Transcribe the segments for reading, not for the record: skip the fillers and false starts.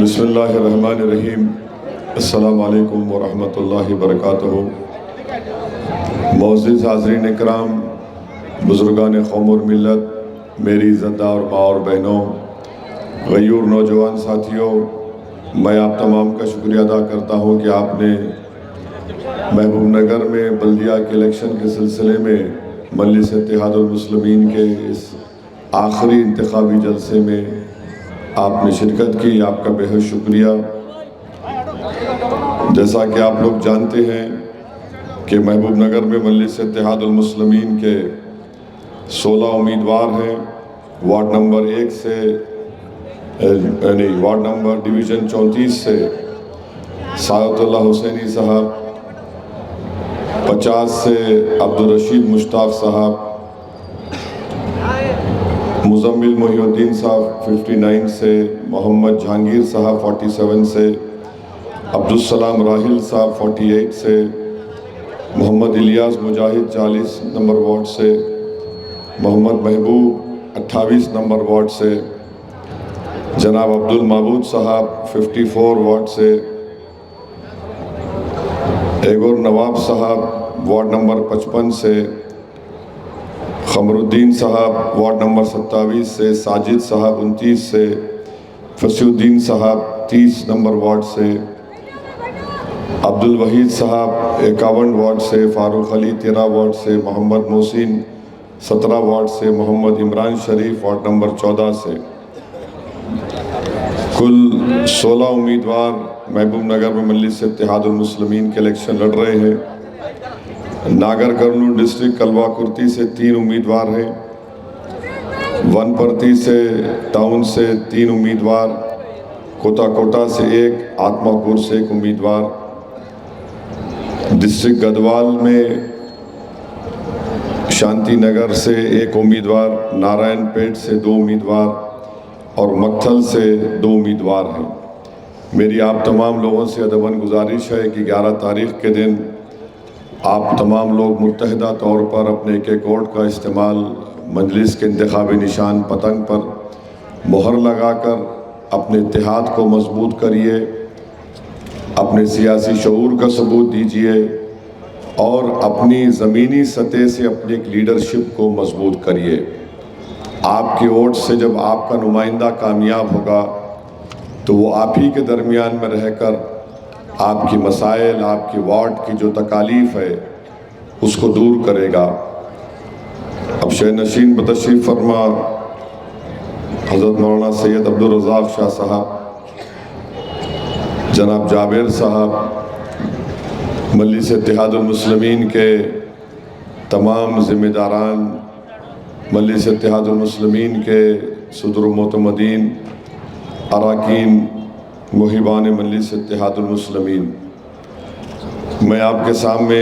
बिस्मिल्लाहिर्रहमानिर्रहीम। अस्सलामु अलैकुम वरहमतुल्लाहि वबरकातुहू। मोअज़्ज़िज़ हाज़रीन इकराम, बुज़ुर्गान क़ौम और मिल्लत, मेरी इज़्ज़तदार माँ और बहनों, ग़यूर नौजवान साथियों, मैं आप तमाम का शुक्रिया अदा करता हूँ कि आपने महबूब नगर में बल्दिया के इलेक्शन के सिलसिले में मजलिस इत्तेहादुल मुस्लिमीन के इस आखिरी इंतखाबी जलसे में आपने शिरकत की। आपका बेहद शुक्रिया। जैसा कि आप लोग जानते हैं कि महबूब नगर में मजलिस इत्तेहादुल मुस्लिमीन के 16 उम्मीदवार हैं। वार्ड नंबर 1 से वार्ड नंबर डिवीज़न 34 से सादतुल्लाह हुसैनी साहब, 50 से अब्दुल रशीद मुश्ताक साहब, मुज़म्मिल मोहिउद्दीन साहब 59 से, मोहम्मद जहांगीर साहब 47 से, अब्दुल सलाम राहिल साहब 48 से, मोहम्मद इलियास मुजाहिद 40 नंबर वार्ड से, मोहम्मद महबूब 28 नंबर वार्ड से, जनाब अब्दुल माबूद साहब 54 वार्ड से, एक और नवाब साहब वार्ड नंबर 55 से, क़मरुद्दीन साहब वार्ड नंबर 27 से, साजिद साहब 29 से, फसीउद्दीन साहब 30 नंबर वार्ड से, अब्दुल वहीद साहब 51 वार्ड से, फ़ारूक अली 13 वार्ड से, मोहम्मद मोहसिन 17 वार्ड से, मोहम्मद इमरान शरीफ वार्ड नंबर 14 से। कुल 16 उम्मीदवार महबूब नगर में मजलिस इत्तेहादुल मुस्लिमीन के इलेक्शन लड़ रहे हैं। नागर कर्नूल डिस्ट्रिक्ट कलवा-कुर्ती से 3 उम्मीदवार हैं। वनपर्ती से टाउन से 3 उम्मीदवार, कोटा से 1, आत्मापुर से 1 उम्मीदवार, डिस्ट्रिक्ट गढ़वाल में शांति नगर से 1 उम्मीदवार, नारायणपेट से 2 उम्मीदवार और मक्थल से 2 उम्मीदवार हैं। मेरी आप तमाम लोगों से अदबन गुजारिश है कि 11 तारीख़ के दिन आप तमाम लोग मुत्तहिदा तौर पर अपने एक वोट का इस्तेमाल मजलिस के इंतखाबी निशान पतंग पर मोहर लगाकर अपने इत्तेहाद को मजबूत करिए, अपने सियासी शऊर का सबूत दीजिए और अपनी ज़मीनी सतह से अपनी एक लीडरशिप को मजबूत करिए। आपके वोट से जब आपका नुमाइंदा कामयाब होगा तो वो आप ही के दरमियान में रहकर आपकी मसाइल, आपकी वार्ड की जो तकालीफ है उसको दूर करेगा। अब शेर नशीन बतशरीफ़ फरमा हज़रत मौलाना सैयद अब्दुल रज़ाक शाह साहब, जनाब जाबिर साहब, मजलिस इत्तेहादुल मुस्लिमीन के तमाम ज़िम्मेदारान, मजलिस इत्तेहादुल मुस्लिमीन के सदर मोतमदीन, अरकान, मुहिबान मजलिस इत्तेहादुल मुस्लिमीन, मैं आपके सामने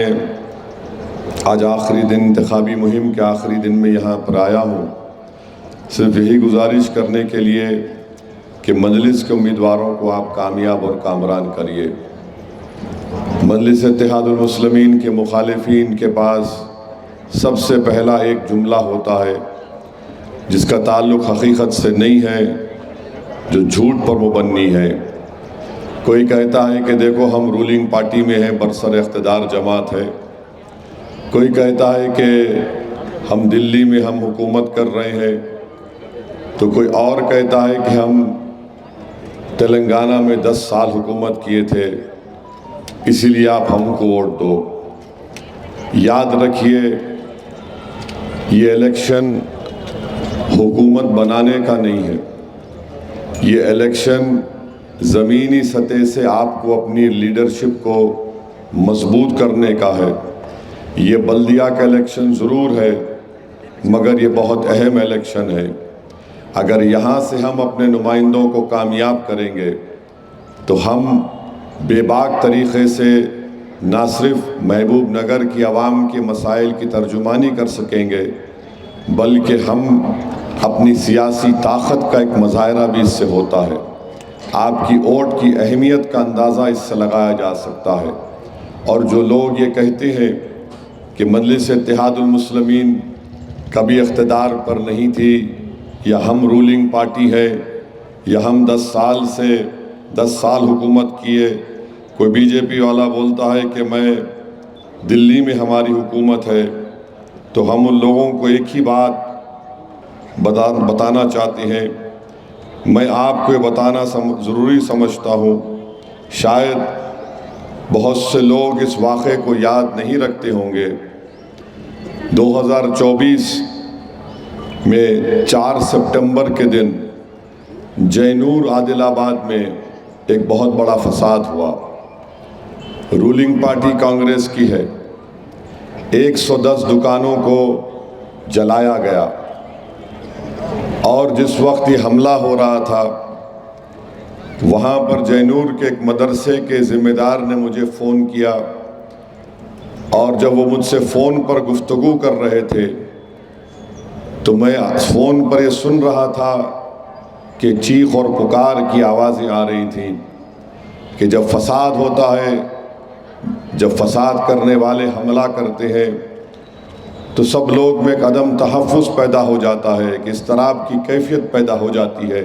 आज आखिरी दिन, इंतखाबी मुहिम के आखिरी दिन में यहाँ पर आया हूँ सिर्फ यही गुजारिश करने के लिए कि मजलिस के उम्मीदवारों को आप कामयाब और कामरान करिए। मजलिस इत्तेहादुल मुस्लिमीन के मुखालिफिन के पास सबसे पहला एक जुमला होता है जिसका ताल्लुक़ हकीकत से नहीं है, जो झूठ पर मुबन्नी है। कोई कहता है कि देखो हम रूलिंग पार्टी में हैं, बरसर इख्तिदार जमात है। कोई कहता है कि हम दिल्ली में हम हुकूमत कर रहे हैं, तो कोई और कहता है कि हम तेलंगाना में 10 साल हुकूमत किए थे, इसीलिए आप हमको वोट दो। याद रखिए, ये इलेक्शन हुकूमत बनाने का नहीं है, ये इलेक्शन ज़मीनी सतह से आपको अपनी लीडरशिप को मजबूत करने का है। ये बल्दिया का इलेक्शन ज़रूर है मगर ये बहुत अहम इलेक्शन है। अगर यहाँ से हम अपने नुमाइंदों को कामयाब करेंगे तो हम बेबाक तरीक़े से ना सिर्फ महबूब नगर की आवाम के मसाइल की तर्जुमानी कर सकेंगे बल्कि हम अपनी सियासी ताकत का एक मुज़ाहरा भी इससे होता है। आपकी वोट की अहमियत का अंदाज़ा इससे लगाया जा सकता है। और जो लोग ये कहते हैं कि मजलिस इत्तेहादुल मुस्लिमीन कभी इख्तिदार पर नहीं थी या हम रूलिंग पार्टी है या हम 10 साल से 10 साल हुकूमत किए। कोई बीजेपी वाला बोलता है कि मैं दिल्ली में हमारी हुकूमत है, तो हम उन लोगों को एक ही बात बताना चाहते हैं। मैं आपको ये बताना ज़रूरी समझता हूँ, शायद बहुत से लोग इस वाक़े को याद नहीं रखते होंगे। 2024 में 4 सितंबर के दिन जैनूर आदिलाबाद में एक बहुत बड़ा फसाद हुआ। रूलिंग पार्टी कांग्रेस की है। 110 दुकानों को जलाया गया और जिस वक्त ये हमला हो रहा था, वहाँ पर जैनूर के एक मदरसे के ज़िम्मेदार ने मुझे फ़ोन किया और जब वो मुझसे फ़ोन पर गुफ्तगू कर रहे थे तो मैं फ़ोन पर ये सुन रहा था कि चीख और पुकार की आवाज़ें आ रही थी कि जब फसाद होता है, जब फसाद करने वाले हमला करते हैं तो सब लोग में एक अदम तहफ़्फ़ुज़ पैदा हो जाता है कि इस तरह की कैफियत पैदा हो जाती है।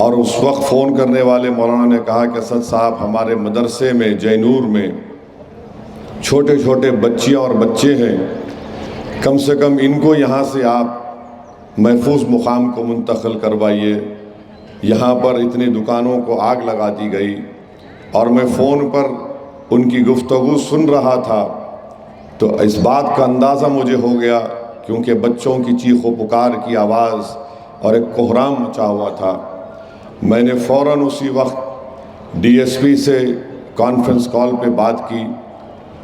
और उस वक्त फ़ोन करने वाले मौलाना ने कहा कि असद साहब, हमारे मदरसे में जैनूर में छोटे छोटे बच्चियाँ और बच्चे हैं, कम से कम इनको यहाँ से आप महफूज मुकाम को मुंतकिल करवाइए। यहाँ पर इतनी दुकानों को आग लगा दी गई और मैं फ़ोन पर उनकी गुफ्तगू सुन रहा था तो इस बात का अंदाज़ा मुझे हो गया, क्योंकि बच्चों की चीखो पुकार की आवाज़ और एक कोहराम मचा हुआ था। मैंने फ़ौरन उसी वक्त डीएसपी से कॉन्फ्रेंस कॉल पे बात की।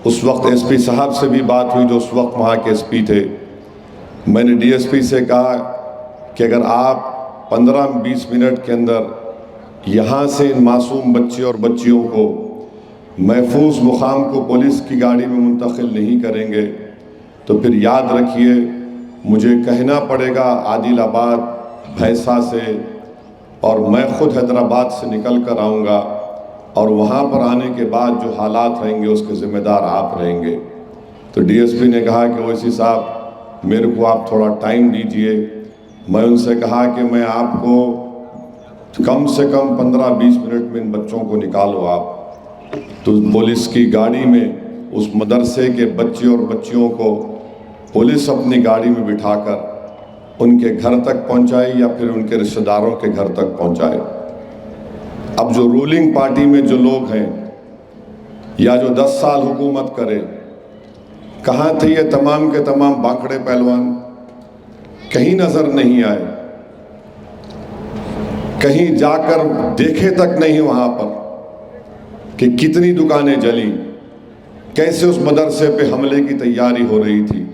उस वक्त एसपी साहब से भी बात हुई जो उस वक्त वहाँ के एसपी थे। मैंने डीएसपी से कहा कि अगर आप 15-20 मिनट के अंदर यहाँ से इन मासूम बच्चे और बच्चियों को महफूज मुकाम को पुलिस की गाड़ी में मुंतकिल नहीं करेंगे तो फिर याद रखिए मुझे कहना पड़ेगा आदिलाबाद, भैंसा से, और मैं ख़ुद हैदराबाद से निकल कर आऊँगा और वहाँ पर आने के बाद जो हालात रहेंगे उसके ज़िम्मेदार आप रहेंगे। तो डीएसपी ने कहा कि ओवैसी साहब, मेरे को आप थोड़ा टाइम दीजिए। मैं उनसे कहा कि मैं आपको कम से कम 15-20 मिनट में इन बच्चों को निकालो आप। तो पुलिस की गाड़ी में उस मदरसे के बच्चे और बच्चियों को पुलिस अपनी गाड़ी में बिठाकर उनके घर तक पहुंचाए या फिर उनके रिश्तेदारों के घर तक पहुंचाए। अब जो रूलिंग पार्टी में जो लोग हैं या जो 10 साल हुकूमत करे, कहाँ थे ये तमाम के तमाम बांकड़े पहलवान? कहीं नज़र नहीं आए, कहीं जाकर देखे तक नहीं वहाँ पर कि कितनी दुकानें जली, कैसे उस मदरसे पे हमले की तैयारी हो रही थी।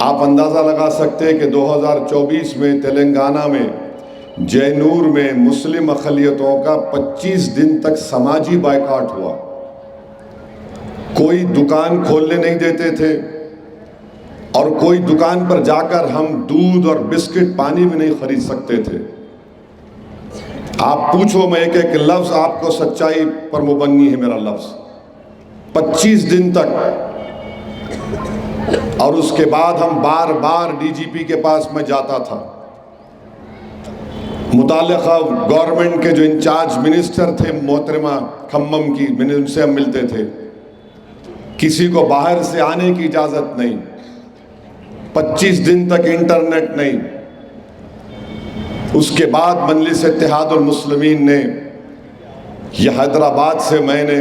आप अंदाज़ा लगा सकते हैं कि 2024 में तेलंगाना में जैनूर में मुस्लिम अक़लियतों का 25 दिन तक समाजी बायकॉट हुआ। कोई दुकान खोलने नहीं देते थे और कोई दुकान पर जाकर हम दूध और बिस्किट पानी भी नहीं खरीद सकते थे। आप पूछो, मैं एक एक लफ्ज़ आपको सच्चाई पर मुबन्नी है मेरा लफ्ज़। 25 दिन तक। और उसके बाद हम बार बार डीजीपी के पास मैं जाता था। मुताल्लिक़ा गवर्नमेंट के जो इंचार्ज मिनिस्टर थे मोहतरमा खम्मम की, मैंने उनसे हम मिलते थे। किसी को बाहर से आने की इजाज़त नहीं, 25 दिन तक इंटरनेट नहीं। उसके बाद मजलिस इत्तेहादुल मुस्लिमीन ने यह हैदराबाद से मैंने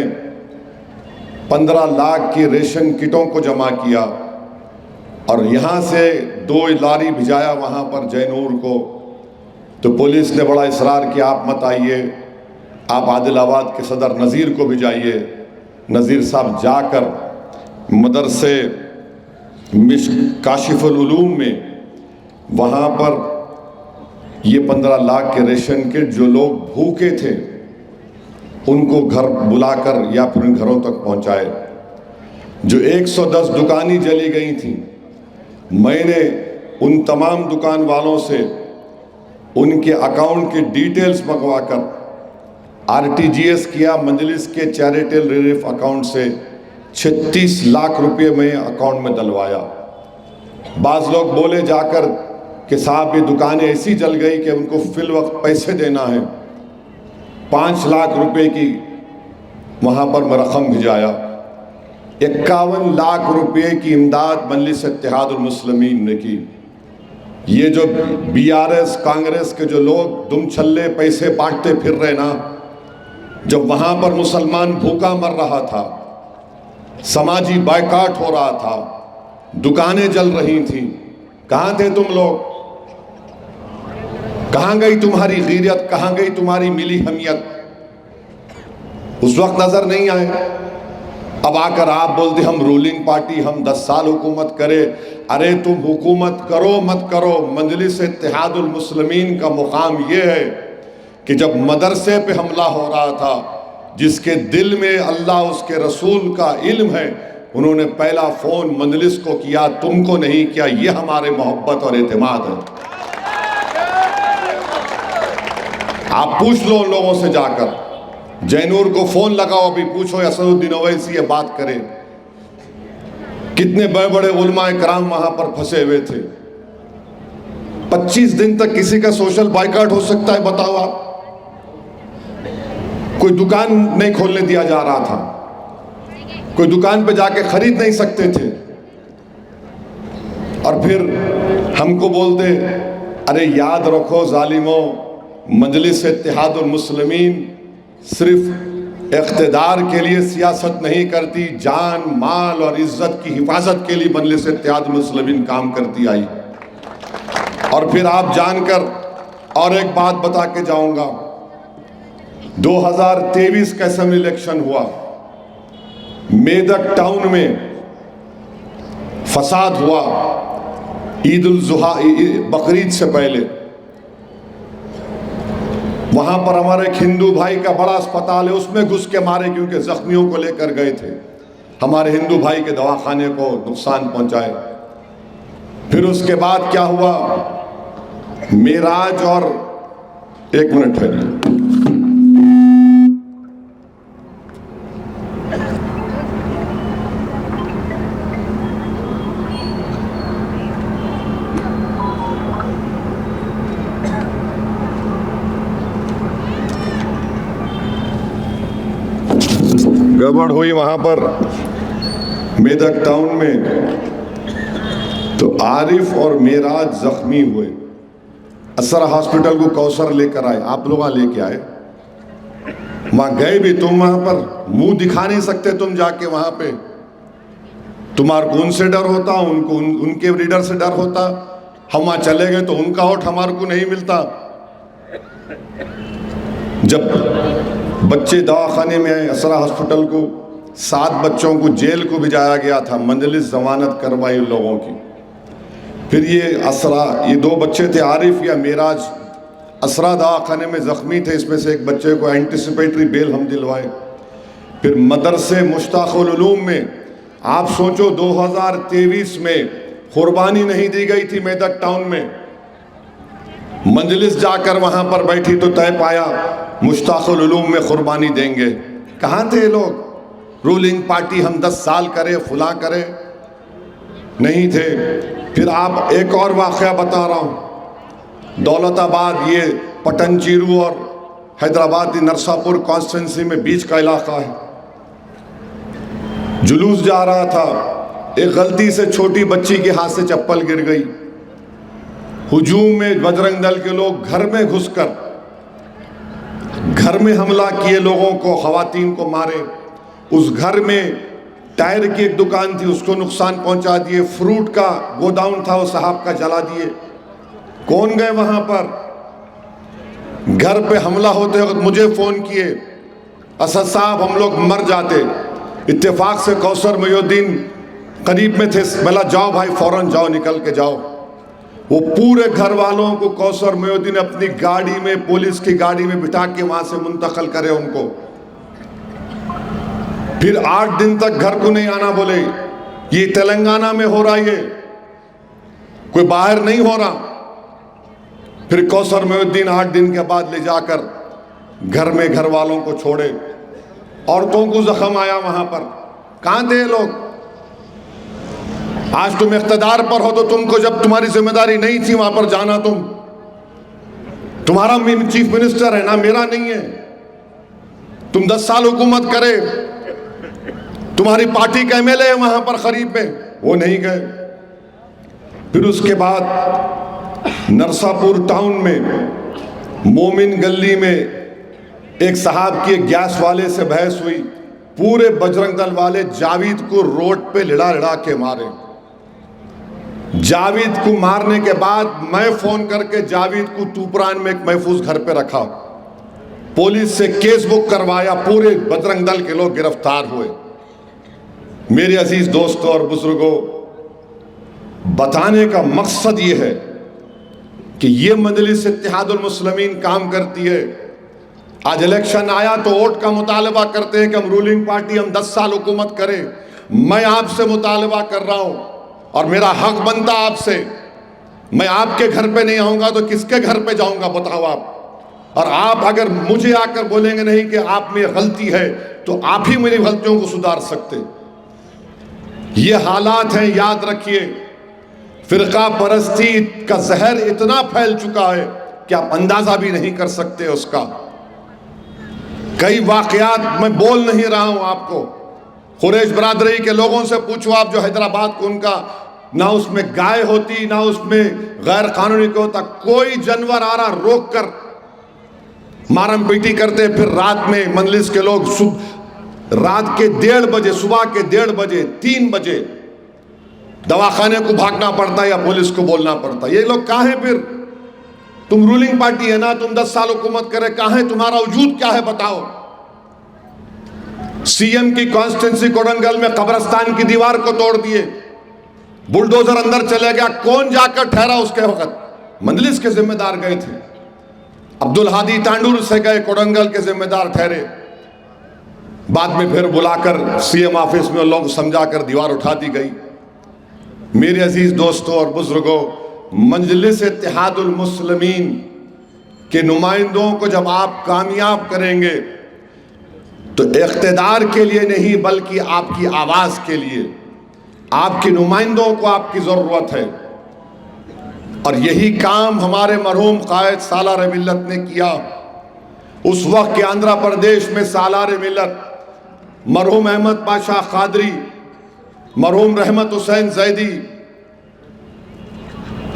15 लाख की रेशन किटों को जमा किया और यहाँ से 2 लारी भिजाया वहाँ पर जैनूर को। तो पुलिस ने बड़ा इसरार किया, आप मत आइए, आप आदिलाबाद के सदर नज़ीर को भिजाइए। नज़ीर साहब जाकर मदरसे काशिफुल उलूम में वहाँ पर ये 15 लाख के रेशन किट जो लोग भूखे थे उनको घर बुलाकर या फिर उन घरों तक पहुँचाए। जो 110 दुकानें जली गई थी, मैंने उन तमाम दुकान वालों से उनके अकाउंट की डिटेल्स मंगवाकर आरटीजीएस किया। मजलिस के चैरिटेबल रिलीफ अकाउंट से 36 लाख रुपए मैं अकाउंट में डलवाया। बाज़ लोग बोले जाकर कि साहब ये दुकानें ऐसी जल गई कि उनको फिल वक्त पैसे देना है। 5 लाख रुपए की वहाँ पर रकम भिजाया। 51 लाख रुपए की इमदाद मजलिस इत्तेहादुल मुस्लिमीन ने की। ये जो BRS कांग्रेस के जो लोग दुम छल्ले पैसे बांटते फिर रहे ना, जब वहाँ पर मुसलमान भूखा मर रहा था, समाजी बायकाट हो रहा था, दुकानें जल रही थी, कहाँ थे तुम लोग? कहाँ गई तुम्हारी गीरत, कहाँ गई तुम्हारी मिली हमियत? उस वक्त नजर नहीं आए। अब आकर आप बोलते हम रूलिंग पार्टी, हम 10 साल हुकूमत करें। अरे तुम हुकूमत करो मत करो, मजलिस इत्तेहादुल मुस्लिमीन का मुकाम ये है कि जब मदरसे पे हमला हो रहा था, जिसके दिल में अल्लाह उसके रसूल का इल्म है, उन्होंने पहला फ़ोन मजलिस को किया, तुमको नहीं किया। ये हमारे मोहब्बत और एतमाद है। आप पूछ लो उन लोगों से जाकर, जैनूर को फ़ोन लगाओ, अभी पूछो असदुद्दीन ओवैसी ये बात करें। कितने बड़े बड़े उलमा इकराम वहाँ पर फंसे हुए थे। 25 दिन तक किसी का सोशल बाइकाट हो सकता है? बताओ आप। कोई दुकान नहीं खोलने दिया जा रहा था, कोई दुकान पे जाके खरीद नहीं सकते थे। और फिर हमको बोलते, अरे याद रखो जालिमों, मजलिस इत्तेहादुल मुस्लिमीन सिर्फ इख्तिदार के लिए सियासत नहीं करती, जान माल और इज्जत की हिफाजत के लिए मजलिस इत्तेहादुल मुस्लिमीन काम करती आई। और फिर आप जानकर और एक बात बता के जाऊंगा, 2023 का असेंबली इलेक्शन हुआ, मेदक टाउन में फसाद हुआ ईद उल जुहा बकरीद से पहले। वहां पर हमारे एक हिंदू भाई का बड़ा अस्पताल है, उसमें घुस के मारे क्योंकि जख्मियों को लेकर गए थे। हमारे हिंदू भाई के दवाखाने को नुकसान पहुंचाए। फिर उसके बाद क्या हुआ, मेराज और 1 मिनट ठहरिए, गड़बड़ हुई वहाँ पर मेदक टाउन में। तो आरिफ और मेराज जख्मी हुए, असरा हॉस्पिटल को कौसर लेकर आए, आप लोग लेके आए। वहाँ गए भी, तुम वहाँ पर मुंह दिखा नहीं सकते, तुम जाके वहाँ पे तुम्हारे को उनसे डर होता, उनको उनके लीडर से डर होता। हम वहाँ चले गए तो उनका वोट हमारे को नहीं मिलता। जब बच्चे दवाखाने में आए असरा हॉस्पिटल को, 7 बच्चों को जेल को भिजाया गया था, मजलिस जमानत करवाई उन लोगों की। फिर ये असरा, ये 2 बच्चे थे आरिफ या मेराज, असरा दवाखाने में ज़ख्मी थे। इसमें से एक बच्चे को एंटिसिपेटरी बेल हम दिलवाए। फिर मदरसे मुश्ताकुल उलूम में आप सोचो 2023 में कुर्बानी नहीं दी गई थी मेदक टाउन में। मजलिस जाकर वहाँ पर बैठी तो तय पाया मुश्ताकुल उलूम में कुर्बानी देंगे। कहाँ थे लोग? रूलिंग पार्टी हम 10 साल करे, फुला करे, नहीं थे। फिर आप एक और वाक़या बता रहा हूँ, दौलताबाद, ये पटनचीरू और हैदराबाद नरसापुर कॉन्स्टिट्यूंसी में बीच का इलाका है। जुलूस जा रहा था, एक गलती से छोटी बच्ची के हाथ से चप्पल गिर गई। हुजूम में बजरंग दल के लोग घर में घुसकर घर में हमला किए, लोगों को, खवातीन को मारे। उस घर में टायर की एक दुकान थी, उसको नुकसान पहुंचा दिए। फ्रूट का गोदाउन था, वो साहब का जला दिए। कौन गए वहां पर? घर पे हमला होते वक्त मुझे फ़ोन किए, असद साहब हम लोग मर जाते। इत्तेफाक से कौसर मोहिउद्दीन करीब में थे, बोला जाओ भाई फ़ौरन जाओ, निकल के जाओ। वो पूरे घर वालों को कौसर मोहिउद्दीन अपनी गाड़ी में, पुलिस की गाड़ी में बिठा के वहां से मुंतकिल करे उनको। फिर 8 दिन तक घर को नहीं आना बोले। ये तेलंगाना में हो रहा, ये कोई बाहर नहीं हो रहा। फिर कौसर मोहिउद्दीन 8 दिन के बाद ले जाकर घर में घर वालों को छोड़े। औरतों को जख्म आया वहां पर। कहां थे लोग? आज तुम इख्तिदार पर हो तो तुमको, जब तुम्हारी जिम्मेदारी नहीं थी वहां पर जाना, तुम्हारा चीफ मिनिस्टर है ना, मेरा नहीं है। तुम 10 साल हुकूमत करे, तुम्हारी पार्टी का एमएलए है वहां पर करीब में, वो नहीं गए। फिर उसके बाद नरसापुर टाउन में मोमिन गली में एक साहब की गैस वाले से बहस हुई, पूरे बजरंग दल वाले जावेद को रोड पे लिड़ा लिड़ा के मारे। जावेद को मारने के बाद मैं फोन करके जावेद को तूपरान में एक महफूज घर पे रखा, पुलिस से केस बुक करवाया, पूरे बजरंग दल के लोग गिरफ्तार हुए। मेरे अजीज दोस्तों और बुजुर्गों, बताने का मकसद ये है कि ये मजलिस इत्तेहादुल मुस्लिमीन काम करती है। आज इलेक्शन आया तो वोट का मुतालबा करते हैं कि हम रूलिंग पार्टी, हम 10 साल हुकूमत करें। मैं आपसे मुतालबा कर रहा हूं और मेरा हक बनता आपसे। मैं आपके घर पे नहीं आऊंगा तो किसके घर पे जाऊंगा बताओ आप। और आप अगर मुझे आकर बोलेंगे नहीं कि आप में गलती है, तो आप ही मेरी गलतियों को सुधार सकते। ये हालात हैं, याद रखिए। फिरका परस्ती का जहर इतना फैल चुका है कि आप अंदाजा भी नहीं कर सकते उसका। कई वाकयात मैं बोल नहीं रहा हूं आपको, कुरैश बरादरी के लोगों से पूछो आप, जो हैदराबाद को, उनका ना उसमें गाय होती ना उसमें गैर कानूनी को होता, कोई जानवर आ रहा रोक कर मारम पीटी करते। फिर रात में मजलिस के लोग रात के 1:30 बजे, सुबह के 1:30 बजे, 3 बजे दवाखाने को भागना पड़ता या पुलिस को बोलना पड़ता। ये लोग कहाँ हैं? फिर तुम रूलिंग पार्टी है ना, तुम 10 साल हुकूमत करे, कहाँ है तुम्हारा वजूद क्या है बताओ। सीएम की कॉन्स्टिट्यूंसी कोडंगल में कब्रिस्तान की दीवार को तोड़ दिए, बुलडोजर अंदर चले गया, कौन जाकर ठहरा उसके वक्त? मजलिस के जिम्मेदार गए थे, अब्दुल हादी तांडूर से गए, कोडंगल के जिम्मेदार ठहरे। बाद में फिर बुलाकर सीएम ऑफिस में लोग समझाकर दीवार उठा दी गई। मेरे अजीज दोस्तों और बुजुर्गों, मजलिस इत्तेहादुल मुस्लिमीन के नुमाइंदों को जब आप कामयाब करेंगे तो इख्तिदार के लिए नहीं बल्कि आपकी आवाज़ के लिए, आपके नुमाइंदों को आपकी ज़रूरत है। और यही काम हमारे मरहूम कायद सालार मिल्लत ने किया। उस वक्त के आंध्र प्रदेश में सालार मिल्लत मरहूम अहमद पाशा कादरी, मरहूम रहमत हुसैन जैदी,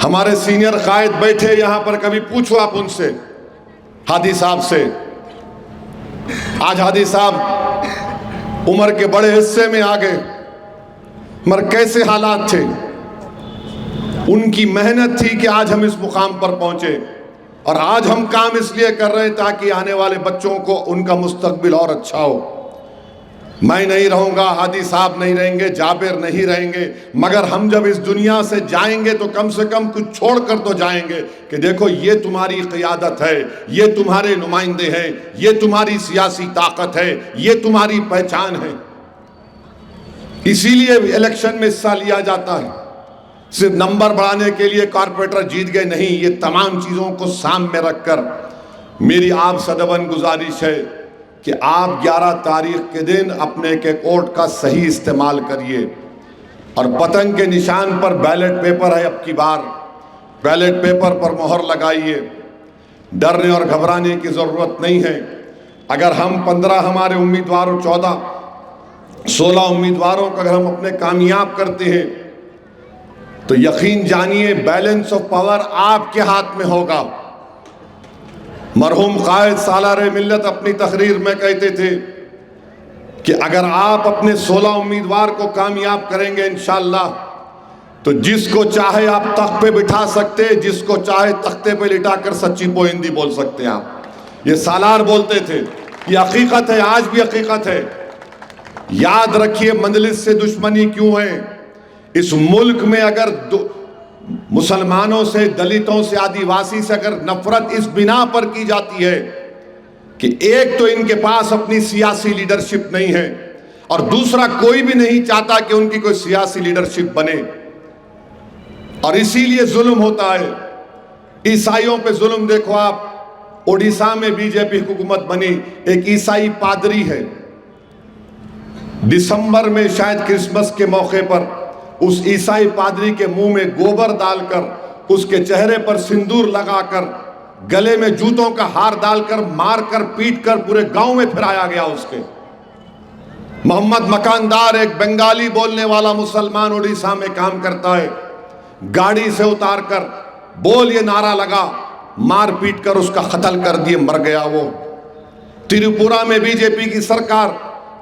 हमारे सीनियर कायद बैठे यहां पर, कभी पूछो आप उनसे, हादी साहब से। आज हादी साहब उम्र के बड़े हिस्से में आ गए, मगर कैसे हालात थे, उनकी मेहनत थी कि आज हम इस मुकाम पर पहुंचे। और आज हम काम इसलिए कर रहे हैं ताकि आने वाले बच्चों को उनका मुस्तकबिल और अच्छा हो। मैं नहीं रहूंगा, हादी साहब नहीं रहेंगे, जाबिर नहीं रहेंगे, मगर हम जब इस दुनिया से जाएंगे तो कम से कम कुछ छोड़ कर तो जाएंगे कि देखो ये तुम्हारी क़ियादत है, ये तुम्हारे नुमाइंदे हैं, ये तुम्हारी सियासी ताकत है, ये तुम्हारी पहचान है। इसीलिए इलेक्शन में हिस्सा लिया जाता है, सिर्फ नंबर बढ़ाने के लिए कॉर्पोरेटर जीत गए नहीं। ये तमाम चीज़ों को सामने रखकर मेरी आप सदबन गुजारिश है कि आप 11 तारीख के दिन अपने के वोट का सही इस्तेमाल करिए। और पतंग के निशान पर बैलेट पेपर है, अब की बार बैलेट पेपर पर मोहर लगाइए। डरने और घबराने की ज़रूरत नहीं है। अगर हम 15 हमारे उम्मीदवारों, 14-16 उम्मीदवारों को अगर हम अपने कामयाब करते हैं तो यकीन जानिए बैलेंस ऑफ पावर आपके हाथ में होगा। मरहूम कायद सालार मिल्लत अपनी तकरीर में कहते थे कि अगर आप अपने 16 उम्मीदवार को कामयाब करेंगे इंशाअल्लाह, तो जिसको चाहे आप तख्त पे बिठा सकते, जिसको चाहे तख्ते पे लिटाकर सच्ची पोइंदी बोल सकते हैं आप। ये सालार बोलते थे, ये हकीकत है, आज भी हकीकत है। याद रखिए, मजलिस से दुश्मनी क्यों है? इस मुल्क में अगर मुसलमानों से, दलितों से, आदिवासी से अगर नफरत इस बिना पर की जाती है कि एक तो इनके पास अपनी सियासी लीडरशिप नहीं है और दूसरा कोई भी नहीं चाहता कि उनकी कोई सियासी लीडरशिप बने, और इसीलिए जुल्म होता है। ईसाइयों पे जुल्म देखो आप, उड़ीसा में बीजेपी हुकूमत बनी, एक ईसाई पादरी है, दिसंबर में शायद क्रिसमस के मौके पर उस ईसाई पादरी के मुंह में गोबर डालकर, उसके चेहरे पर सिंदूर लगाकर गले में जूतों का हार डालकर मारकर पीटकर पूरे गांव में फिराया गया उसके। मोहम्मद मकानदार एक बंगाली बोलने वाला मुसलमान उड़ीसा में काम करता है, गाड़ी से उतारकर बोल ये नारा लगा, मार पीट कर उसका कत्ल कर दिए, मर गया वो। त्रिपुरा में बीजेपी की सरकार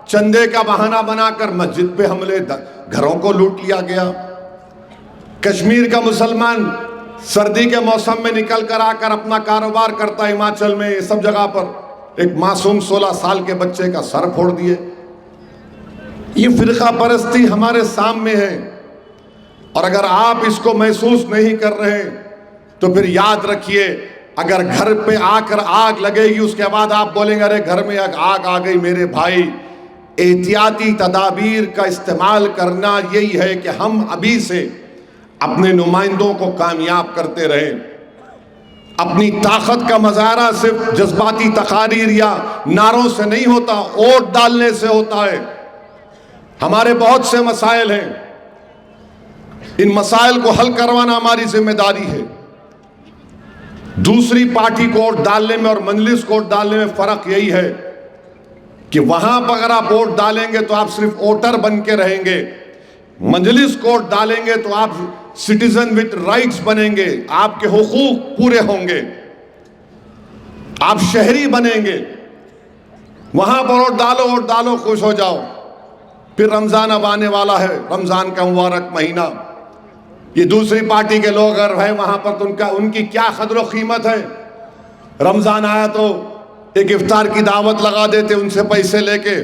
चंदे का बहाना बनाकर मस्जिद पे हमले, घरों को लूट लिया गया। कश्मीर का मुसलमान सर्दी के मौसम में निकल कर आकर अपना कारोबार करता, हिमाचल में ये सब जगह पर एक मासूम 16 साल के बच्चे का सर फोड़ दिए। ये फिरका परस्ती हमारे सामने है, और अगर आप इसको महसूस नहीं कर रहे तो फिर याद रखिए, अगर घर पे आकर आग लगेगी उसके बाद आप बोलेंगे अरे घर में आग आ गई। मेरे भाई, एहतियाती तदाबीर का इस्तेमाल करना यही है कि हम अभी से अपने नुमाइंदों को कामयाब करते रहे। अपनी ताकत का मुजाहरा सिर्फ जज्बाती तकारीर या नारों से नहीं होता, वोट डालने से होता है। हमारे बहुत से मसाइल हैं, इन मसाइल को हल करवाना हमारी जिम्मेदारी है। दूसरी पार्टी को वोट डालने में और मजलिस को वोट डालने में फर्क यही है कि वहां पर अगर आप वोट डालेंगे तो आप सिर्फ वोटर बन के रहेंगे, मजलिस को वोट डालेंगे तो आप सिटीजन विद राइट्स बनेंगे, आपके हुकूक पूरे होंगे, आप शहरी बनेंगे। वहां पर वोट डालो, खुश हो जाओ। फिर रमजान अब आने वाला है, रमजान का मुबारक महीना। ये दूसरी पार्टी के लोग अगर हैं वहां पर तो उनकी क्या कदर कीमत है। रमजान आया तो एक इफ्तार की दावत लगा देते उनसे पैसे लेके।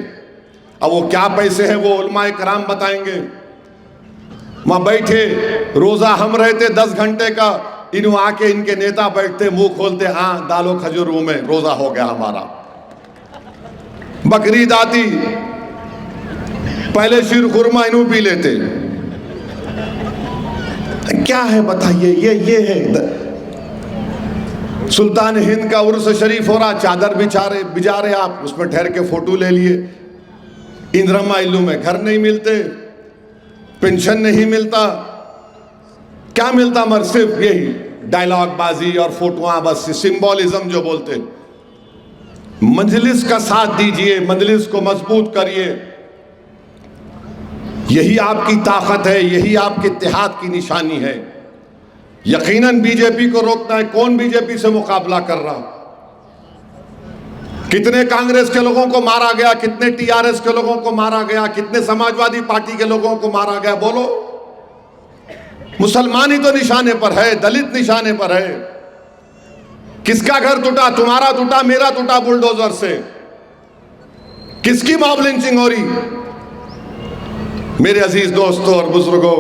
अब वो क्या पैसे हैं वो उलमाए कराम बताएंगे। वहां बैठे रोजा हम रहते 10 घंटे का, इन्हों आके इनके नेता बैठते मुंह खोलते, हाँ दालो खजूर में रोजा हो गया हमारा। बकरीद आती, पहले शीर खुरमा इन्हों पी लेते। क्या है बताइए, ये है। सुल्तान हिंद का उर्स शरीफ हो रहा, चादर बिछा रहे आप, उसमें ठहर के फोटो ले लिए। इंदिरा इल्लू में घर नहीं मिलते, पेंशन नहीं मिलता, क्या मिलता मगर सिर्फ यही डायलॉग बाजी और फोटोआं, बस सिंबॉलिज्म जो बोलते। मजलिस का साथ दीजिए, मजलिस को मजबूत करिए, यही आपकी ताकत है, यही आपके इत्तेहाद की निशानी है। यकीनन बीजेपी को रोकना है। कौन बीजेपी से मुकाबला कर रहा? कितने कांग्रेस के लोगों को मारा गया, कितने टीआरएस के लोगों को मारा गया, कितने समाजवादी पार्टी के लोगों को मारा गया, बोलो। मुसलमान ही तो निशाने पर है, दलित निशाने पर है। किसका घर टूटा? तुम्हारा टूटा, मेरा टूटा बुलडोजर से। किसकी मॉब लिंचिंग हो रही? मेरे अजीज दोस्तों और बुजुर्गों,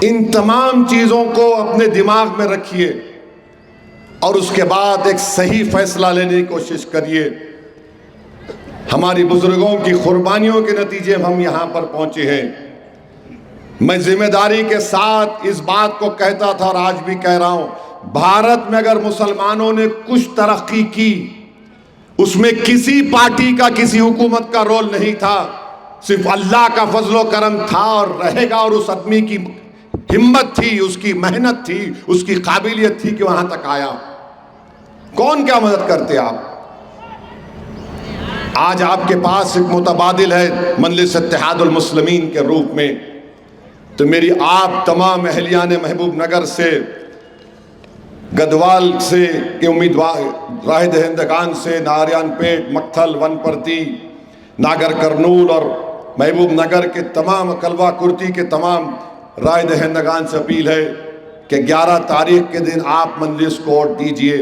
इन तमाम चीजों को अपने दिमाग में रखिए और उसके बाद एक सही फैसला लेने की कोशिश करिए। हमारी बुजुर्गों की कुर्बानियों के नतीजे हम यहां पर पहुंचे हैं। मैं जिम्मेदारी के साथ इस बात को कहता था और आज भी कह रहा हूं, भारत में अगर मुसलमानों ने कुछ तरक्की की, उसमें किसी पार्टी का, किसी हुकूमत का रोल नहीं था, सिर्फ अल्लाह का फजलो करम था और रहेगा। और उस आदमी की हिम्मत थी, उसकी मेहनत थी, उसकी काबिलियत थी कि वहां तक आया। कौन क्या मदद करते आप? आज आपके पास एक मुतबादिल है मजलिस इत्तेहादुल मुस्लिमीन के रूप में। तो मेरी आप तमाम अहलियान महबूब नगर से, गदवाल से के उम्मीदवार, राह दहिंदगान से, नारियान पेट, मक्थल, वनपर्ती, नागर करनूल और महबूब नगर के तमाम, कलवा कुर्ती के तमाम राय दहिंदगान से अपील है कि 11 तारीख के दिन आप मजलिस को वोट दीजिए।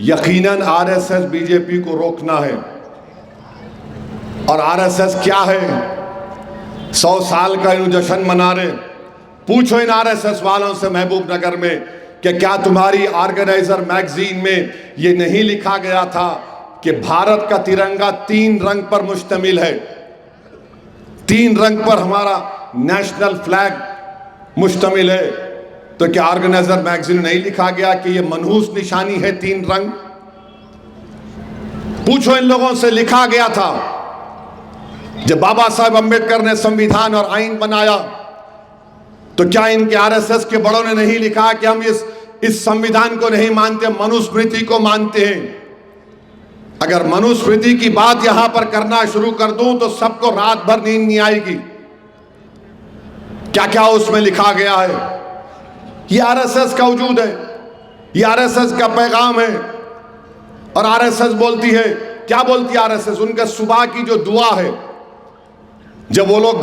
यकीनन आरएसएस बीजेपी को रोकना है। और आरएसएस क्या है? 100 साल का इन जश्न मना रहे। पूछो इन आरएसएस वालों से महबूब नगर में कि क्या तुम्हारी ऑर्गेनाइजर मैगजीन में ये नहीं लिखा गया था कि भारत का तिरंगा 3 रंग पर मुश्तमिल है? 3 रंग पर हमारा नेशनल फ्लैग मुश्तमिल है। तो क्या ऑर्गेनाइजर मैगजीन में नहीं लिखा गया कि ये मनहूस निशानी है 3 रंग? पूछो इन लोगों से, लिखा गया था। जब बाबा साहब अम्बेडकर ने संविधान और आइन बनाया तो क्या इनके आरएसएस के बड़ों ने नहीं लिखा कि हम इस इस संविधान को नहीं मानते, मनुस्मृति को मानते हैं। अगर मनुस्मृति की बात यहां पर करना शुरू कर दूं तो सबको रात भर नींद नहीं आएगी। क्या क्या उसमें लिखा गया है, ये आरएसएस का वजूद है, ये आरएसएस का पैगाम है। और आरएसएस बोलती है, क्या बोलती है आरएसएस? उनका सुबह की जो दुआ है, जब वो लोग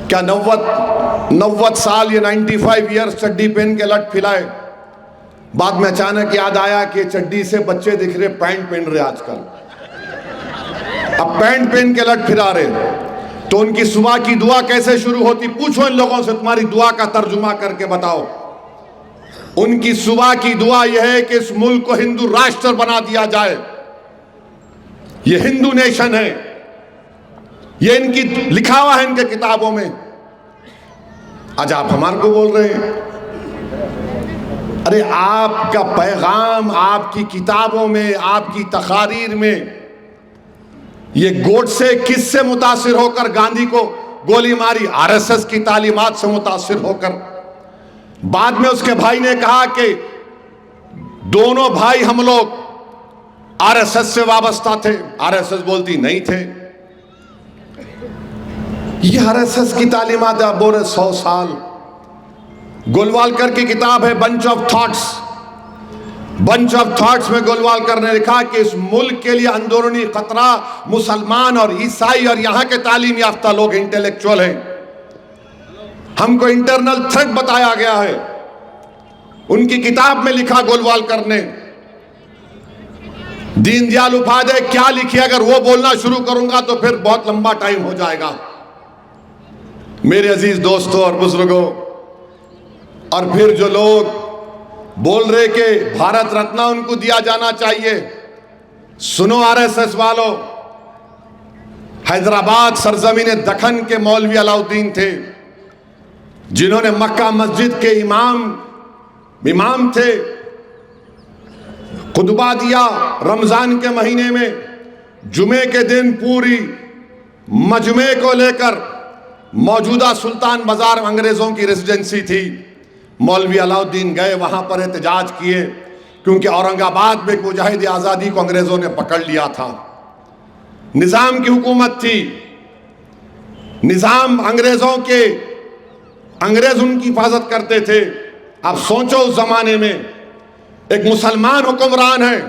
क्या 90 साल या 95 ईयर्स चड्डी पहन के लट फिलाए, बाद में अचानक याद आया कि चड्डी से बच्चे दिख रहे पैंट पहन रहे आजकल, अब पैंट पहन के लट फिरा रहे। तो उनकी सुबह की दुआ कैसे शुरू होती? पूछो इन लोगों से, तुम्हारी दुआ का तर्जुमा करके बताओ। उनकी सुबह की दुआ यह है कि इस मुल्क को हिंदू राष्ट्र बना दिया जाए, ये हिंदू नेशन है, ये इनकी लिखा हुआ है इनके किताबों में। आज आप हमारे को बोल रहे हैं, अरे आपका पैगाम आपकी किताबों में, आपकी तकारीर में, ये गोडसे किससे मुतासिर होकर गांधी को गोली मारी? आरएसएस की तालीमात से मुतासिर होकर। बाद में उसके भाई ने कहा कि दोनों भाई हम लोग आरएसएस से वाबस्ता थे। आरएसएस बोलती नहीं थे। ये आरएसएस की तालीमात आप बोल रहे 100 साल। गोलवालकर की किताब है बंच ऑफ थॉट्स में गोलवालकर ने लिखा कि इस मुल्क के लिए अंदरूनी खतरा मुसलमान और ईसाई और यहां के तालीम याफ्ता लोग इंटेलेक्चुअल हैं। हमको इंटरनल थ्रेट बताया गया है। उनकी किताब में लिखा गोलवालकर ने। दीनदयाल उपाध्याय क्या लिखी, अगर वो बोलना शुरू करूंगा तो फिर बहुत लंबा टाइम हो जाएगा। मेरे अजीज दोस्तों और बुजुर्गों, और फिर जो लोग बोल रहे कि भारत रत्न उनको दिया जाना चाहिए, सुनो आरएसएस वालों, हैदराबाद सरजमीन दखन के मौलवी अलाउद्दीन थे, जिन्होंने मक्का मस्जिद के इमाम थे, खुतबा दिया रमजान के महीने में, जुमे के दिन पूरी मजमे को लेकर मौजूदा सुल्तान बाजार अंग्रेजों की रेजिडेंसी थी। मौलवी अलाउद्दीन गए, वहां पर एहतजाज किए, क्योंकि औरंगाबाद में मुजाहिद आज़ादी को अंग्रेजों ने पकड़ लिया था। निज़ाम की हुकूमत थी, निज़ाम अंग्रेज उनकी हिफाजत करते थे। अब सोचो उस जमाने में एक मुसलमान हुक्मरान है,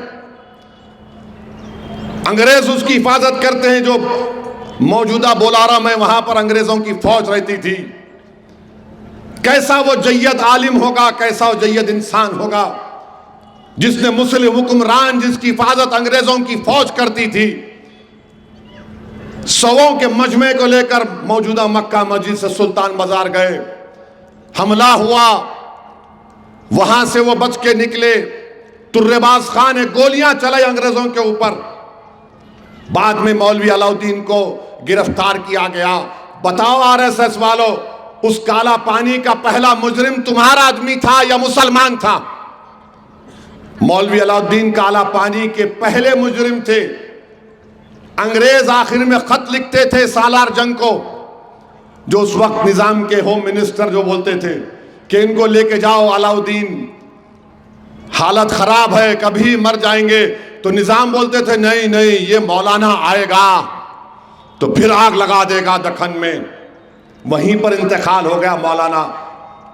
अंग्रेज उसकी हिफाजत करते हैं। जो मौजूदा बोलारा में वहां पर अंग्रेजों की फौज रहती थी, कैसा वो जय्यद आलिम होगा, कैसा वो जय्यद इंसान होगा जिसने मुस्लिम हुक्मरान जिसकी हिफाजत अंग्रेजों की फौज करती थी, सवों के मजमे को लेकर मौजूदा मक्का मस्जिद से सुल्तान बाजार गए, हमला हुआ, वहां से वो बच के निकले। तुर्रेबाज खान ने गोलियां चलाई अंग्रेजों के ऊपर। बाद में मौलवी अलाउद्दीन को गिरफ्तार किया गया। बताओ आरएसएस वालों, उस काला पानी का पहला मुजरिम तुम्हारा आदमी था या मुसलमान था? मौलवी अलाउद्दीन काला पानी के पहले मुजरिम थे। अंग्रेज आखिर में खत लिखते थे सालार जंग को, जो उस वक्त निजाम के होम मिनिस्टर जो बोलते थे कि इनको लेके जाओ, अलाउद्दीन हालत खराब है, कभी मर जाएंगे। तो निजाम बोलते थे नहीं नहीं, ये मौलाना आएगा तो फिर आग लगा देगा दखन में। वहीं पर इंतकाल हो गया मौलाना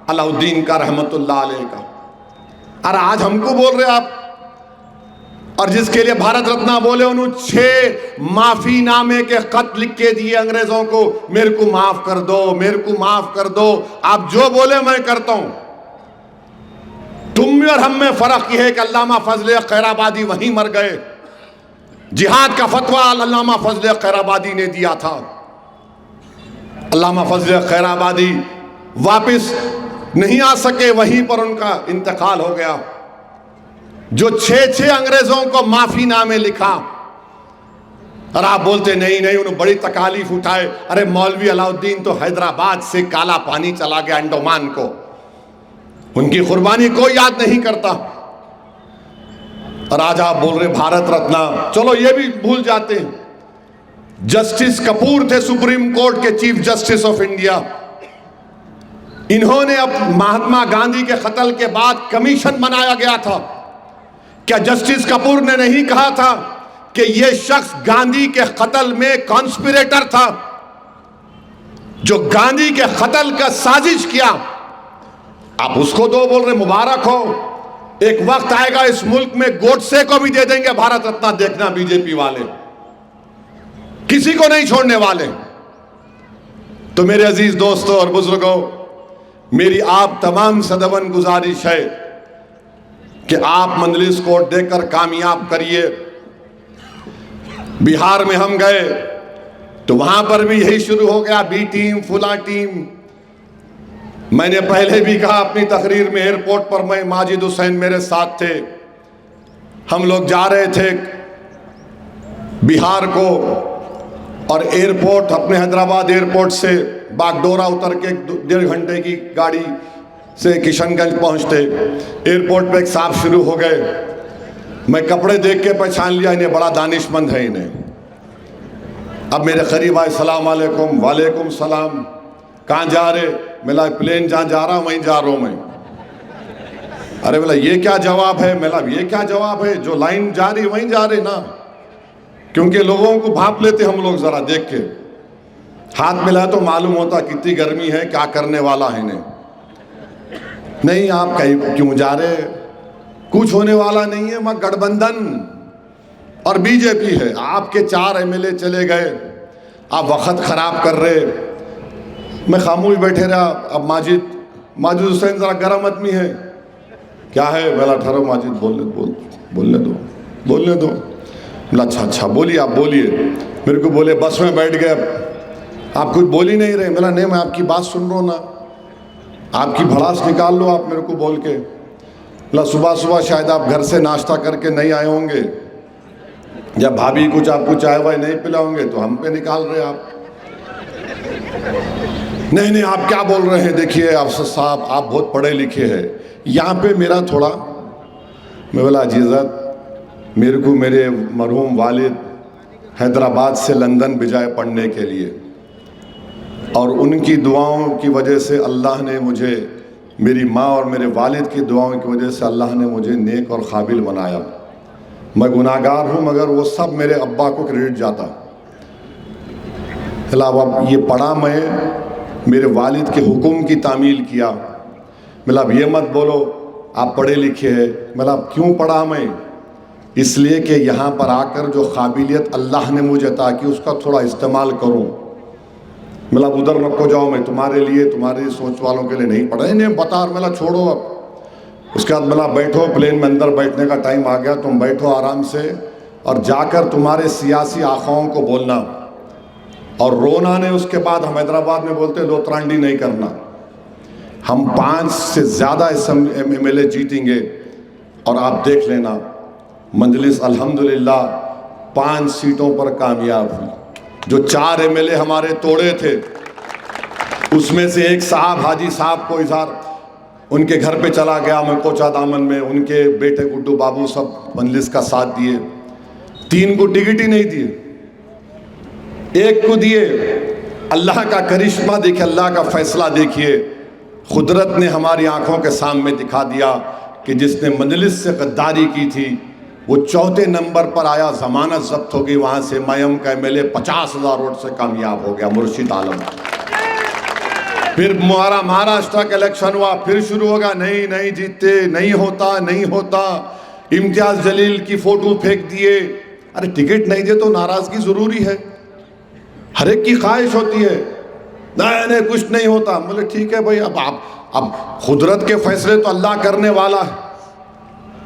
अलाउद्दीन का रहमतुल्लाह अलैह का। और आज हमको बोल रहे आप, और जिसके लिए भारत रत्न बोले उन्होंने 6 माफी नामे के खत लिख के दिए अंग्रेजों को, मेरे को माफ कर दो, मेरे को माफ कर दो, आप जो बोले मैं करता हूं। तुम में और हम में फर्क यह है कि अल्लामा फजल खैराबादी वहीं मर गए। जिहाद का फतवा अल्लामा फजल खैराबादी ने दिया था। अल्लामा फजल खैराबादी वापस नहीं आ सके, वहीं पर उनका इंतकाल हो गया। जो 6 अंग्रेजों को माफी नामे लिखा, और आप बोलते नहीं नहीं उन्होंने बड़ी तकालीफ उठाए। अरे मौलवी अलाउद्दीन तो हैदराबाद से काला पानी चला गया अंडमान को, उनकी कुर्बानी कोई याद नहीं करता। और आज आप बोल रहे भारत रत्न। चलो ये भी भूल जाते हैं, जस्टिस कपूर थे सुप्रीम कोर्ट के चीफ जस्टिस ऑफ इंडिया, इन्होंने अब महात्मा गांधी के कत्ल के बाद कमीशन बनाया गया था। क्या जस्टिस कपूर ने नहीं कहा था कि यह शख्स गांधी के कत्ल में कॉन्स्पिरेटर था, जो गांधी के कत्ल का साजिश किया? आप उसको दो बोल रहे, मुबारक हो। एक वक्त आएगा इस मुल्क में गोडसे को भी दे देंगे भारत रत्न, देखना बीजेपी वाले, किसी को नहीं छोड़ने वाले। तो मेरे अजीज दोस्तों और बुजुर्गों, मेरी आप तमाम सदवन गुजारिश है कि आप मंजलिस को देकर कामयाब करिए। बिहार में हम गए तो वहां पर भी यही शुरू हो गया, बी टीम फुला टीम। मैंने पहले भी कहा अपनी तकरीर में, एयरपोर्ट पर मैं माजिद हुसैन मेरे साथ थे, हम लोग जा रहे थे बिहार को, और एयरपोर्ट अपने हैदराबाद एयरपोर्ट से बागडोरा उतर के 1.5 घंटे की गाड़ी से किशनगंज पहुंचते। एयरपोर्ट पे एक साहब शुरू हो गए, मैं कपड़े देख के पहचान लिया इन्हें, बड़ा दानिशमंद है इन्हें। अब मेरे करीब आए, सलाम वालेकुम। वालेकुम सलाम। कहाँ जा रहे? मेरा प्लेन जहाँ जा रहा वहीं जा रहा हूँ मैं। अरे बोला ये क्या जवाब है? मेरा ये क्या जवाब है, जो लाइन जा रही वहीं जा रहे ना, क्योंकि लोगों को भाप लेते हम लोग जरा देख के। हाथ मिला तो मालूम होता कितनी गर्मी है, क्या करने वाला है इन्हें। नहीं आप कहीं क्यों जा रहे? कुछ होने वाला नहीं है, मैं गठबंधन और बीजेपी है, आपके 4 एमएलए चले गए, आप वक्त खराब कर रहे। मैं खामोश बैठे रहा। अब माजिद हुसैन जरा गर्म आदमी है, क्या है? बोला ठहरो माजिद, बोलने दो। बोला अच्छा बोलिए, आप बोलिए। मेरे को बोले बस में बैठ गए, आप कुछ बोल ही नहीं रहे। बोला नहीं मैं आपकी बात सुन रहा हूँ ना, आपकी भड़ास निकाल लो आप मेरे को बोल के। बोला सुबह शायद आप घर से नाश्ता करके नहीं आए होंगे, या भाभी कुछ आपको चाय वाय नहीं पिलाओगे, तो हम पे निकाल रहे आप। नहीं आप क्या बोल रहे हैं? देखिए अफसर साहब आप बहुत पढ़े लिखे हैं, यहाँ पे मेरा थोड़ा। मैं बोला अजीज़त, मेरे को मेरे मरहूम वालिद हैदराबाद से लंदन भिजाए पढ़ने के लिए, और उनकी दुआओं की वजह से अल्लाह ने मुझे, मेरी माँ और मेरे वालिद की दुआओं की वजह से अल्लाह ने मुझे नेक और काबिल बनाया। मैं गुनाहगार हूँ, मगर वो सब मेरे अब्बा को क्रेडिट जाता। अब ये पढ़ा मैं, मेरे वालिद के हुक्म की तामील किया। मतलब ये मत बोलो आप पढ़े लिखे हैं। मतलब क्यों पढ़ा मैं? इसलिए कि यहाँ पर आकर जो काबिलियत अल्लाह ने मुझे अता की उसका थोड़ा इस्तेमाल करूँ। मतलब उधर नको जाओ, मैं तुम्हारे लिए, तुम्हारी सोच वालों के लिए नहीं पढ़ा। नहीं बता, मतलब छोड़ो अब। उसके बाद मतलब बैठो, प्लेन में अंदर बैठने का टाइम आ गया, तुम बैठो आराम से, और जाकर तुम्हारे सियासी आखाओं को बोलना और रोना नहीं। उसके बाद हम हैदराबाद में बोलते लोतरांडी नहीं करना। हम 5 से ज़्यादा एमएलए जीतेंगे, और आप देख लेना मंजलिस अल्हम्दुलिल्लाह 5 सीटों पर कामयाब हुई। जो 4 एमएलए हमारे तोड़े थे, उसमें से एक साहब, हाजी साहब को इज़ार उनके घर पे चला गया, मैं कोचा दामन में, उनके बेटे गुड्डू बाबू सब मंजलिस का साथ दिए। 3 को टिकट ही नहीं दिए, 1 को दिए। अल्लाह का करिश्मा देखिए, अल्लाह का फैसला देखिए। कुदरत ने हमारी आंखों के सामने दिखा दिया कि जिसने मंजलिस से गद्दारी की थी वो 4थे नंबर पर आया, जमानत जब्त हो गई। वहाँ से मयम का एमएलए 50,000 वोट से कामयाब हो गया, मुर्शिद आलम। फिर महाराष्ट्र का इलेक्शन हुआ, फिर शुरू होगा, नहीं जीतते, नहीं होता। इम्तियाज जलील की फोटो फेंक दिए। अरे टिकट नहीं दे तो नाराजगी जरूरी है, हर एक की ख्वाहिश होती है। नहीं कुछ नहीं होता। बोले ठीक है भाई, अब कुदरत के फैसले तो अल्लाह करने वाला है।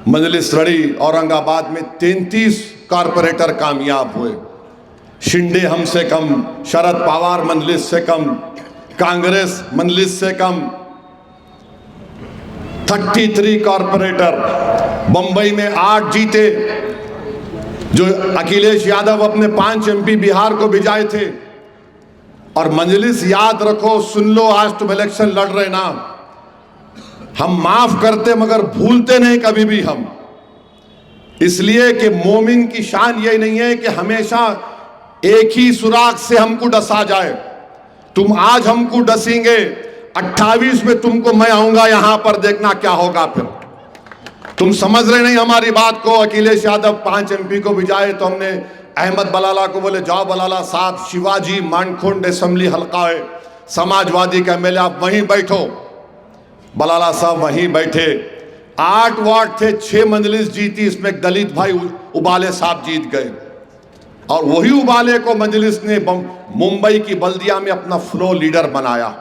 मजलिस लड़ी, औरंगाबाद में 33 कारपोरेटर कामयाब हुए। शिंदे हमसे कम, शरद पवार मजलिस से कम, कांग्रेस मजलिस से कम। 33 कारपोरेटर। बंबई में 8 जीते, जो अखिलेश यादव अपने 5 एमपी बिहार को भिजाए थे। और मजलिस याद रखो, सुन लो, आज तुम इलेक्शन लड़ रहे ना, हम माफ करते मगर भूलते नहीं कभी भी हम। इसलिए कि मोमिन की शान यही नहीं है कि हमेशा एक ही सुराख से हमको डसा जाए। तुम आज हमको डसेंगे, 28 में तुमको मैं आऊंगा यहां पर, देखना क्या होगा फिर। तुम समझ रहे नहीं हमारी बात को। अखिलेश यादव 5 MP को भिजाए तो हमने अहमद बलाला को बोले जाओ बलाला साहब, शिवाजी मानकुंड असेंबली हल्का है, समाजवादी का MLA, आप वहीं बैठो। बलाला साहब वहीं बैठे। 8 वार्ड थे, 6 मंजलिस जीती, इसमें दलित भाई उबाले साहब जीत गए। और वही उबाले को मजलिस ने मुंबई की बल्दिया में अपना फ्लो लीडर बनाया।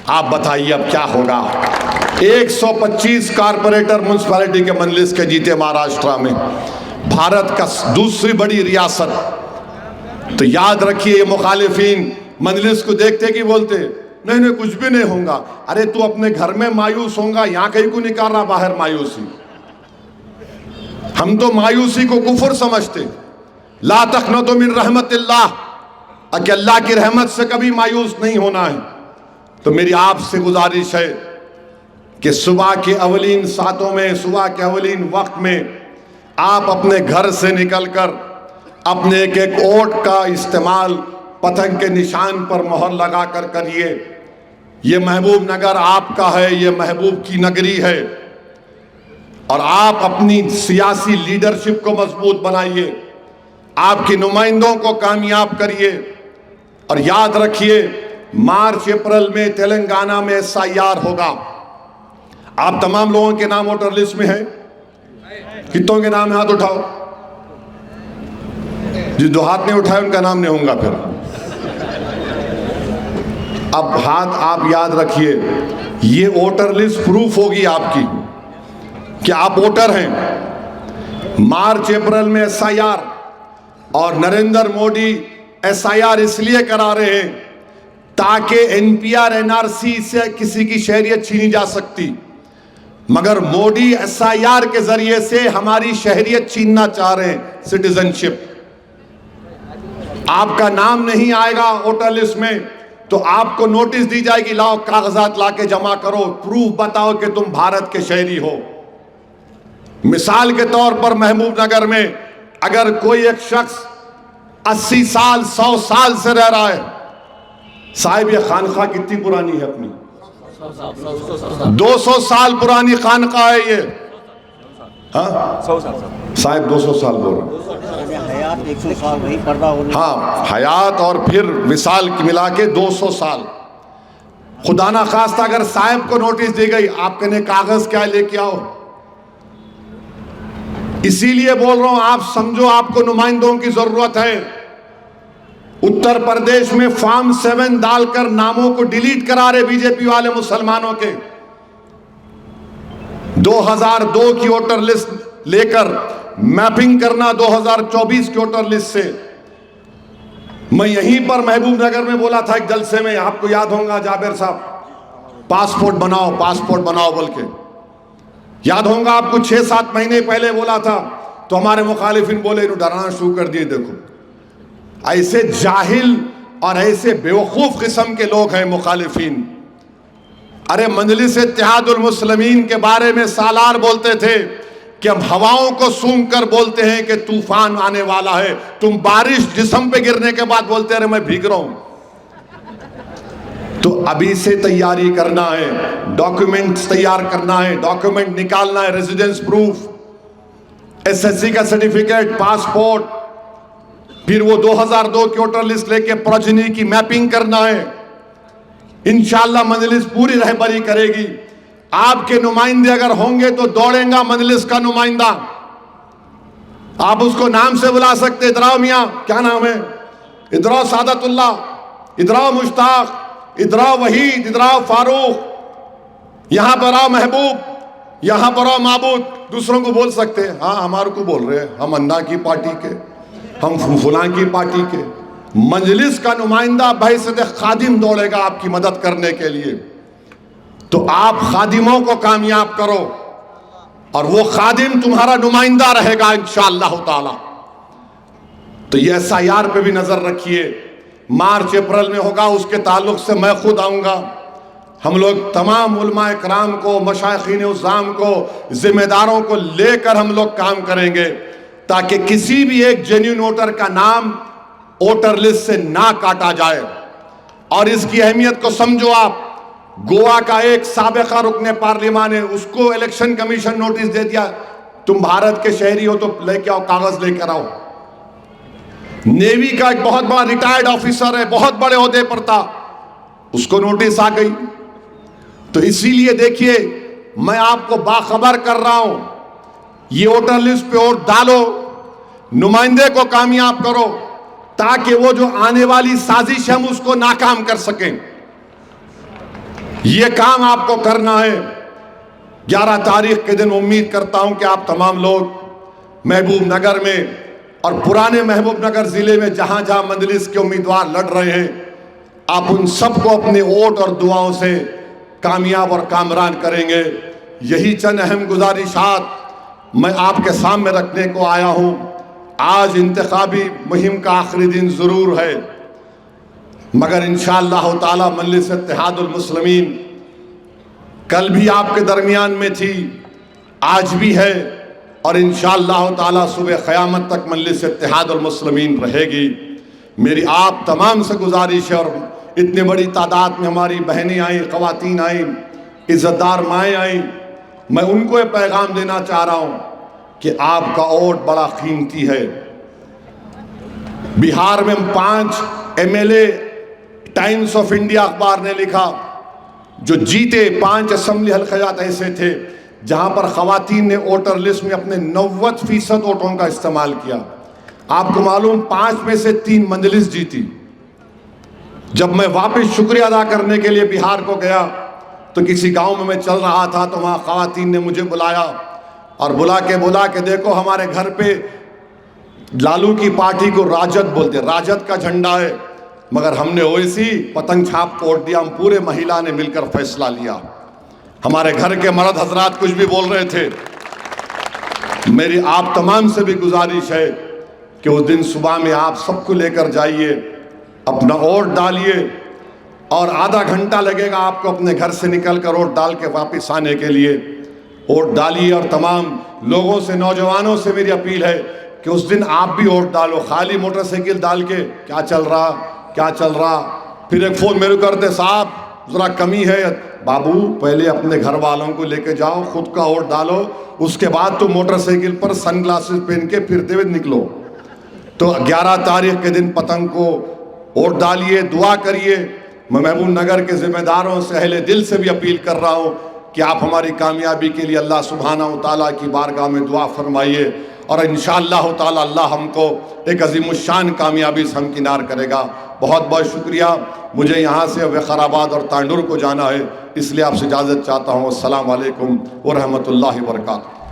आप बताइए अब क्या होगा। 125 कारपोरेटर म्युनिसिपैलिटी के मजलिस के जीते महाराष्ट्र में, भारत का दूसरी बड़ी रियासत। तो याद रखिए ये मुखालिफिन मजलिस को देखते कि बोलते नहीं नहीं कुछ भी नहीं होगा। अरे तू अपने घर में मायूस होगा, यहां कहीं को निकाल रहा बाहर मायूसी। हम तो मायूसी को कुफर समझते। ला तक़नतु मिन रहमतिल्लाह, कि अल्लाह की रहमत से कभी मायूस नहीं होना है। तो मेरी आपसे गुजारिश है कि सुबह के अवलीन सातों में, सुबह के अवलीन वक्त में आप अपने घर से निकलकर अपने एक एक वोट का इस्तेमाल पतंग के निशान पर मोहर लगा कर करिए। ये महबूब नगर आपका है, ये महबूब की नगरी है। और आप अपनी सियासी लीडरशिप को मजबूत बनाइए, आपके नुमाइंदों को कामयाब करिए। और याद रखिए मार्च अप्रैल में तेलंगाना में SIR होगा। आप तमाम लोगों के नाम वोटर लिस्ट में है? कितनों के नाम है? हाथ उठाओ। जिस दो हाथ नहीं उठाए उनका नाम नहीं होगा फिर। अब हाथ आप याद रखिए, ये वोटर लिस्ट प्रूफ होगी आपकी कि आप वोटर हैं। मार्च अप्रैल में SIR, और नरेंद्र मोदी SIR इसलिए करा रहे हैं ताकि NPR NRC से किसी की शहरियत छीनी जा सकती, मगर मोदी SIR के जरिए से हमारी शहरियत छीनना चाह रहे हैं, सिटीजनशिप। आपका नाम नहीं आएगा वोटर लिस्ट में तो आपको नोटिस दी जाएगी, लाओ कागजात लाके जमा करो, प्रूफ बताओ कि तुम भारत के शहरी हो। मिसाल के तौर पर महबूब नगर में अगर कोई एक शख्स 80 साल 100 साल से रह रहा है, साहिब ये खानका कितनी पुरानी है अपनी? 200 साल पुरानी खानका है ये। हाँ साहिब 200 साल बोल रहे, हयात 100 साल वही पर्दा होने। हाँ हयात और फिर विसाल मिला के 200 साल। खुदा ना खास्ता अगर साहिब को नोटिस दी गई, आप कहने कागज क्या लेके आओ। इसीलिए बोल रहा हूं, आप समझो आपको नुमाइंदों की जरूरत है। उत्तर प्रदेश में फॉर्म 7 डालकर नामों को डिलीट करा रहे बीजेपी वाले मुसलमानों के। 2002 की वोटर लिस्ट लेकर मैपिंग करना 2024 की वोटर लिस्ट से। मैं यहीं पर महबूब नगर में बोला था एक जलसे में, आपको याद होगा जाबिर साहब, पासपोर्ट बनाओ बोल के। याद होगा आपको 6-7 महीने पहले बोला था तो हमारे मुखालिफिन बोले इन्होंने डराना शुरू कर दिए। देखो ऐसे जाहिल और ऐसे बेवकूफ किस्म के लोग हैं मुखालिफिन। अरे मजलिस इत्तेहादुल मुस्लिमीन के बारे में सालार बोलते थे कि हम हवाओं को सूंघ कर बोलते हैं कि तूफान आने वाला है। तुम बारिश जिस्म पे गिरने के बाद बोलते रहे मैं भीग रहा हूं। तो अभी से तैयारी करना है, डॉक्यूमेंट्स तैयार करना है, डॉक्यूमेंट निकालना है, रेजिडेंस प्रूफ, SSC का सर्टिफिकेट, पासपोर्ट, फिर वो 2002 की वोटर लिस्ट लेके प्रोजनी की मैपिंग करना है। इंशाअल्लाह मजलिस पूरी रहबरी करेगी। आपके नुमाइंदे अगर होंगे तो दौड़ेगा मजलिस का नुमाइंदा। आप उसको नाम से बुला सकते, इधराओ मियाँ, क्या नाम है, इधराओ सादतुल्लाह, इधराओ मुश्ताक, इधराओ वहीद, इधराओ फारूक, यहां पर आओ महबूब, यहां पर आओ माबूद। दूसरों को बोल सकते हैं, हाँ हमारे को बोल रहे हैं, हम अन्ना की पार्टी के, हम फुलां की पार्टी के। मजलिस का नुमाइंदा बहैसियत खादिम दौड़ेगा आपकी मदद करने के लिए। तो आप खादिमों को कामयाब करो और वो खादिम तुम्हारा नुमाइंदा रहेगा इंशाअल्लाह ताला। तो ये SIR पे भी नजर रखिए, मार्च अप्रैल में होगा, उसके ताल्लुक से मैं खुद आऊंगा। हम लोग तमाम उलमा इकराम को, मशाइखीन उज़्ज़ाम को, जिम्मेदारों को लेकर हम लोग काम करेंगे ताकि किसी भी एक जेन्युइन वोटर का नाम वोटर लिस्ट से ना काटा जाए। और इसकी अहमियत को समझो आप, गोवा का एक साबिका रुकने पार्लियामान है, उसको इलेक्शन कमीशन नोटिस दे दिया, तुम भारत के शहरी हो तो लेके आओ, कागज लेकर आओ। नेवी का एक बहुत बड़ा रिटायर्ड ऑफिसर है, बहुत बड़े ओहदे पर था, उसको नोटिस आ गई। तो इसीलिए देखिए, मैं आपको बाखबर कर रहा हूं, ये वोटर लिस्ट पे वोट डालो, नुमाइंदे को कामयाब करो, ताकि वो जो आने वाली साजिश है हम उसको नाकाम कर सकें। ये काम आपको करना है। 11 तारीख के दिन उम्मीद करता हूं कि आप तमाम लोग महबूब नगर में और पुराने महबूब नगर जिले में जहां जहां मजलिस के उम्मीदवार लड़ रहे हैं, आप उन सबको अपने वोट और दुआओं से कामयाब और कामरान करेंगे। यही चंद अहम गुजारिशात मैं आपके सामने रखने को आया हूं। आज इंतखाबी मुहिम का आखिरी दिन जरूर है, मगर इंशाअल्लाह ताला मजलिस इत्तेहादुल मुस्लिमीन कल भी आपके दरमियान में थी, आज भी है, और इंशाअल्लाह ताला सुबह क़यामत तक मजलिस इत्तेहादुल मुस्लिमीन रहेगी। मेरी आप तमाम से गुजारिश है, और इतनी बड़ी तादाद में हमारी बहनें आई, ख़वातीन आई, इज़्ज़तदार माएँ आई, मैं उनको ये पैगाम देना चाह रहा हूँ कि आपका वोट बड़ा कीमती है। बिहार में 5 MLA टाइम्स ऑफ इंडिया अखबार ने लिखा जो जीते, 5 असेंबली हल्क़ात ऐसे थे जहां पर ख़वातीन ने वोटर लिस्ट में अपने 90% वोटों का इस्तेमाल किया। आपको मालूम, 5 में से 3 मजलिस जीती। जब मैं वापस शुक्रिया अदा करने के लिए बिहार को गया तो किसी गांव में मैं चल रहा था, तो वहां ख़वातीन ने मुझे बुलाया और बुला के देखो हमारे घर पे लालू की पार्टी को राजद बोलते, राजद का झंडा है, मगर हमने ओवैसी पतंग छाप को वोट दिया। हम पूरे महिला ने मिलकर फैसला लिया। हमारे घर के मर्द हजरात कुछ भी बोल रहे थे। मेरी आप तमाम से भी गुजारिश है कि उस दिन सुबह में आप सबको लेकर जाइए, अपना वोट डालिए, और आधा घंटा लगेगा आपको अपने घर से निकल कर वोट डाल के वापस आने के लिए। वोट डालिए, और तमाम लोगों से, नौजवानों से मेरी अपील है कि उस दिन आप भी वोट डालो। खाली मोटरसाइकिल डाल के क्या चल रहा, फिर एक फ़ोन मेरे करते, साहब ज़रा कमी है। बाबू, पहले अपने घर वालों को लेके जाओ, खुद का वोट डालो, उसके बाद तो मोटरसाइकिल पर सनग्लासेस पहन के फिरते हुए निकलो। तो 11 तारीख के दिन पतंग को वोट डालिए, दुआ करिए। मैं महबूब नगर के जिम्मेदारों से, अहले दिल से भी अपील कर रहा हूँ कि आप हमारी कामयाबी के लिए अल्लाह सुब्हानहू तआला की बारगाह में दुआ फरमाइए, और इंशाअल्लाह ताला अल्लाह हमको एक अज़ीमुश्शान कामयाबी से हमकिनार करेगा। बहुत बहुत शुक्रिया। मुझे यहाँ से वक़ाराबाद और तांडुर को जाना है, इसलिए आपसे इजाज़त चाहता हूँ। अस्सलामु अलैकुम व रहमतुल्लाहि व बरकातुहू।